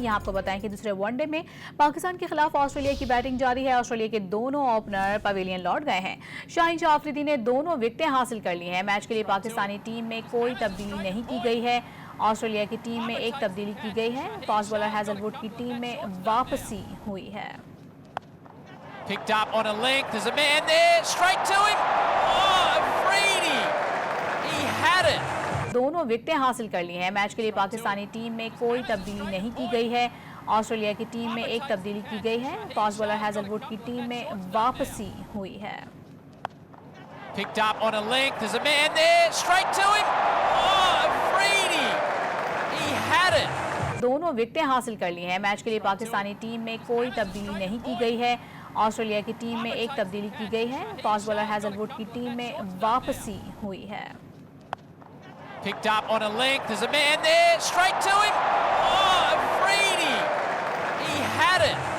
यहाँ आपको बताएं कि दूसरे वनडे में पाकिस्तान के खिलाफ ऑस्ट्रेलिया की बैटिंग जारी है। ऑस्ट्रेलिया के दोनों ओपनर पवेलियन लौट गए हैं। शाहीन शाह अफरीदी ने दोनों विकेटें हासिल कर ली हैं। मैच के लिए पाकिस्तानी टीम में कोई तब्दीली नहीं की गई है। ऑस्ट्रेलिया की टीम में एक तब्दीली की गई है। फास्ट बॉलर हैजलवुड की टीम में वापसी हुई है। Picked up on a length, there's a man there, straight to him. Oh, Afridi, he had it. दोनों विकेटें हासिल कर ली हैं। मैच के लिए पाकिस्तानी टीम में कोई तब्दीली नहीं की गई है। ऑस्ट्रेलिया की टीम में एक तब्दीली की गई है। फास्ट बॉलर हैजलवुड की टीम में वापसी हुई है। Picked up on a length, there's a man there, straight to him. Oh, Afridi, he had it. दोनों विकेटें हासिल कर ली हैं। मैच के लिए पाकिस्तानी टीम में कोई तब्दीली नहीं की गई है। ऑस्ट्रेलिया की टीम में एक तब्दीली की गई है। फास्ट बॉलर हैजलवुड की टीम में वापसी हुई है। Picked up on a length, there's a man there, straight to him. Oh, Afridi, he had it.